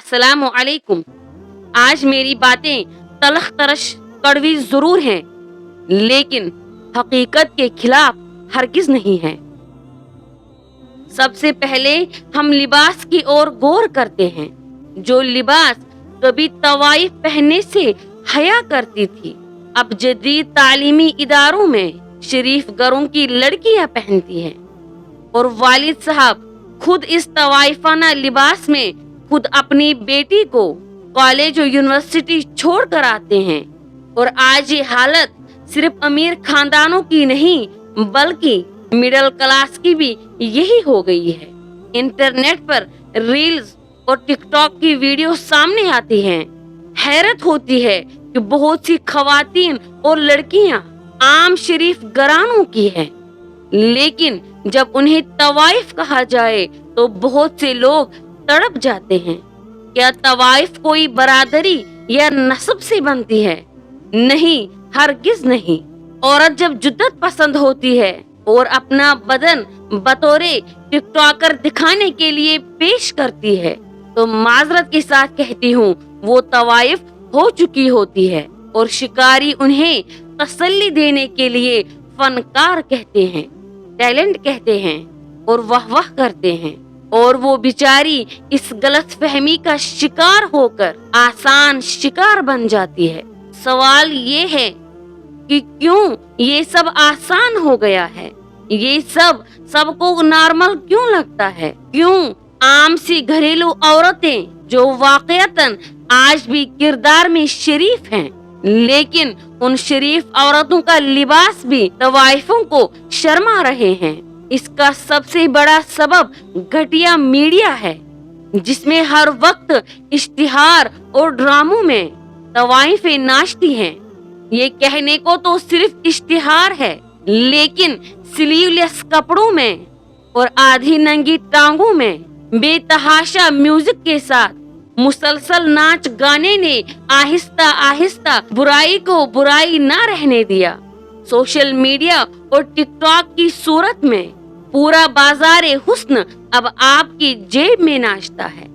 अस्सलाम वालेकुम। आज मेरी बातें तलख तरश कड़वी जरूर हैं, लेकिन हकीकत के खिलाफ हरगिज नहीं हैं। सबसे पहले हम लिबास की ओर गौर करते हैं। जो लिबास कभी तवाइफ पहनने से हया करती थी, अब जदीद तालीमी इदारों में शरीफ घरों की लड़कियां पहनती हैं। और वालिद साहब खुद इस तवाइफाना लिबास में खुद अपनी बेटी को कॉलेज और यूनिवर्सिटी छोड़ कर आते हैं। और आज ये हालत सिर्फ अमीर खानदानों की नहीं, बल्कि मिडिल क्लास की भी यही हो गई है। इंटरनेट पर रील्स और टिकटॉक की वीडियो सामने आती हैं। हैरत होती है कि बहुत सी खवातीन और लड़कियां आम शरीफ घरानों की हैं, लेकिन जब उन्हें तवाइफ कहा जाए तो बहुत से लोग तड़प जाते हैं। क्या तवाइफ कोई बरादरी या नस्ब से बनती है? नहीं, हरगिज नहीं। औरत जब जुद्दत पसंद होती है और अपना बदन बतौरे टिकटॉकर दिखाने के लिए पेश करती है, तो माजरत के साथ कहती हूँ, वो तवाइफ हो चुकी होती है और शिकारी उन्हें तसल्ली देने के लिए फनकार कहते हैं, टैलेंट कहते हैं और वाह करते हैं। और वो बिचारी इस गलत फहमी का शिकार होकर आसान शिकार बन जाती है। सवाल ये है कि क्यों ये सब आसान हो गया है? ये सब सबको नॉर्मल क्यों लगता है? क्यों आम सी घरेलू औरतें जो वाकईतन आज भी किरदार में शरीफ हैं, लेकिन उन शरीफ औरतों का लिबास भी तवाइफों को शर्मा रहे हैं? इसका सबसे बड़ा सबब घटिया मीडिया है, जिसमें हर वक्त इश्तिहार और ड्रामों में तवाइफें नाचती हैं। ये कहने को तो सिर्फ इश्तिहार है, लेकिन स्लीवलेस कपड़ों में और आधी नंगी टांगों में बेतहाशा म्यूजिक के साथ मुसलसल नाच गाने ने आहिस्ता आहिस्ता बुराई को बुराई ना रहने दिया। सोशल मीडिया और टिकटॉक की सूरत में पूरा बाजारे हुस्न अब आपकी जेब में नाचता है।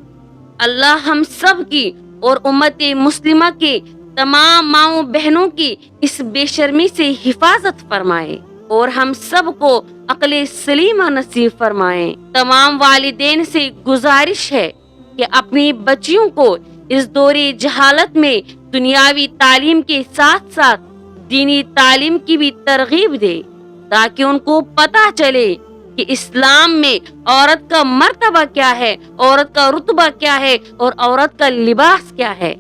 अल्लाह हम सब की और उम्मते मुस्लिमा के तमाम माओ बहनों की इस बेशर्मी से हिफाजत फरमाए और हम सब को अक्ले सलीमा नसीब फरमाए। तमाम वालिदैन से गुजारिश है कि अपनी बच्चियों को इस दौरे जहालत में दुनियावी तालीम के साथ साथ दीनी तालीम की भी तरगीब दे, ताकि उनको पता चले कि इस्लाम में औरत का मर्तबा क्या है, औरत का रुतबा क्या है और औरत का लिबास क्या है।